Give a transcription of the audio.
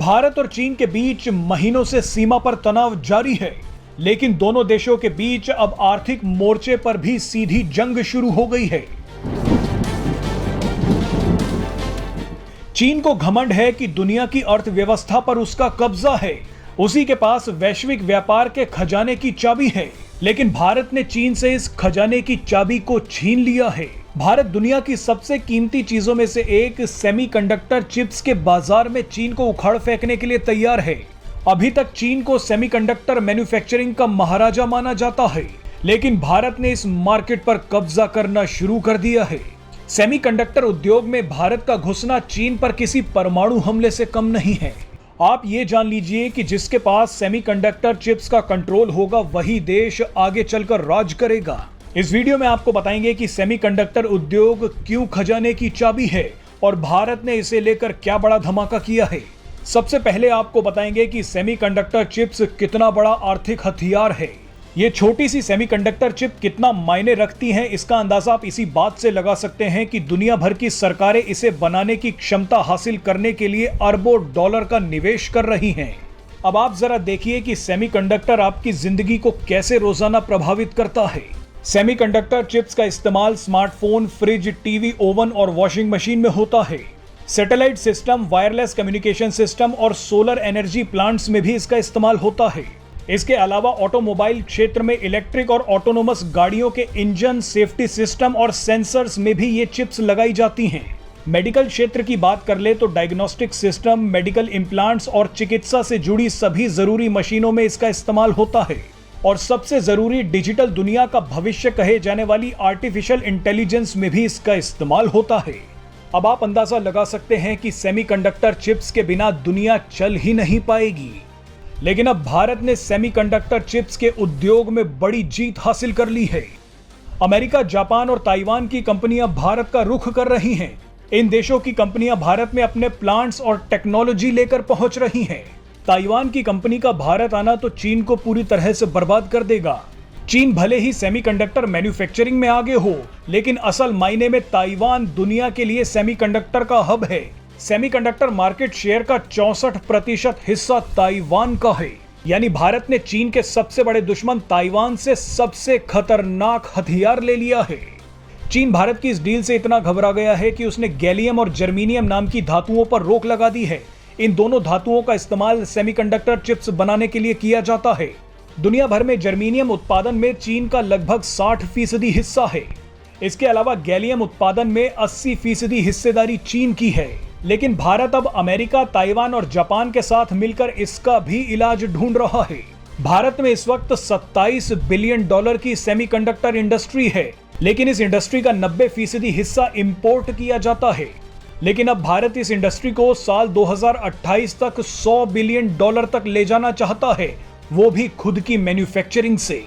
भारत और चीन के बीच महीनों से सीमा पर तनाव जारी है, लेकिन दोनों देशों के बीच अब आर्थिक मोर्चे पर भी सीधी जंग शुरू हो गई है। चीन को घमंड है कि दुनिया की अर्थव्यवस्था पर उसका कब्जा है, उसी के पास वैश्विक व्यापार के खजाने की चाबी है, लेकिन भारत ने चीन से इस खजाने की चाबी को छीन लिया है। भारत दुनिया की सबसे कीमती चीजों में से एक सेमीकंडक्टर चिप्स के बाजार में चीन को उखाड़ फेंकने के लिए तैयार है। अभी तक चीन को सेमीकंडक्टर मैन्युफैक्चरिंग का महाराजा माना जाता है, लेकिन भारत ने इस मार्केट पर कब्जा करना शुरू कर दिया है। सेमीकंडक्टर उद्योग में भारत का घुसना चीन पर किसी परमाणु हमले से कम नहीं है। आप ये जान लीजिए कि जिसके पास सेमीकंडक्टर चिप्स का कंट्रोल होगा वही देश आगे चलकर राज करेगा। इस वीडियो में आपको बताएंगे कि सेमीकंडक्टर उद्योग क्यों खजाने की चाबी है और भारत ने इसे लेकर क्या बड़ा धमाका किया है। सबसे पहले आपको बताएंगे कि सेमीकंडक्टर चिप्स कितना बड़ा आर्थिक हथियार है। ये छोटी सी सेमीकंडक्टर चिप कितना मायने रखती हैं, इसका अंदाजा आप इसी बात से लगा सकते हैं कि दुनिया भर की सरकारें इसे बनाने की क्षमता हासिल करने के लिए अरबों डॉलर का निवेश कर रही हैं। अब आप जरा देखिए कि सेमीकंडक्टर आपकी जिंदगी को कैसे रोजाना प्रभावित करता है। सेमीकंडक्टर चिप्स का इस्तेमाल स्मार्टफोन, फ्रिज, टीवी, ओवन और वॉशिंग मशीन में होता है। Satellite system, wireless communication system और सोलर एनर्जी प्लांट्स में भी इसका इस्तेमाल होता है। इसके अलावा ऑटोमोबाइल क्षेत्र में इलेक्ट्रिक और ऑटोनोमस गाड़ियों के इंजन, सेफ्टी सिस्टम और सेंसर्स में भी ये चिप्स लगाई जाती हैं। मेडिकल क्षेत्र की बात कर ले तो डायग्नोस्टिक सिस्टम, मेडिकल इम्प्लांट्स और चिकित्सा से जुड़ी सभी जरूरी मशीनों में इसका इस्तेमाल होता है। और सबसे जरूरी डिजिटल दुनिया का भविष्य कहे जाने वाली आर्टिफिशियल इंटेलिजेंस में भी इसका इस्तेमाल होता है। अब आप अंदाजा लगा सकते हैं कि सेमीकंडक्टर चिप्स के बिना दुनिया चल ही नहीं पाएगी। लेकिन अब भारत ने सेमीकंडक्टर चिप्स के उद्योग में बड़ी जीत हासिल कर ली है। अमेरिका, जापान और ताइवान की कंपनियां भारत का रुख कर रही हैं। इन देशों की कंपनियां भारत में अपने प्लांट्स और टेक्नोलॉजी लेकर पहुंच रही हैं। ताइवान की कंपनी का भारत आना तो चीन को पूरी तरह से बर्बाद कर देगा। चीन भले ही सेमीकंडक्टर मैन्युफैक्चरिंग में आगे हो, लेकिन असल मायने में ताइवान दुनिया के लिए सेमीकंडक्टर का हब है। सेमीकंडक्टर मार्केट शेयर का 64% हिस्सा ताइवान का है। यानी भारत ने चीन के सबसे बड़े दुश्मन ताइवान से सबसे खतरनाक हथियार ले लिया है। चीन भारत की इस डील से इतना घबरा गया है कि उसने गैलियम और जर्मेनियम नाम की धातुओं पर रोक लगा दी है। इन दोनों धातुओं का इस्तेमाल सेमीकंडक्टर चिप्स बनाने के लिए किया जाता है। दुनिया भर में जर्मेनियम उत्पादन में चीन का लगभग 60% हिस्सा है। इसके अलावा गैलियम उत्पादन में 80% हिस्सेदारी चीन की है। लेकिन भारत अब अमेरिका, ताइवान और जापान के साथ मिलकर इसका भी इलाज ढूंढ रहा है। भारत में इस वक्त $27 बिलियन की सेमीकंडक्टर इंडस्ट्री है, लेकिन इस इंडस्ट्री का 90% हिस्सा इंपोर्ट किया जाता है। लेकिन अब भारत इस इंडस्ट्री को साल 2028 तक $100 बिलियन तक ले जाना चाहता है, वो भी खुद की मैन्युफैक्चरिंग से।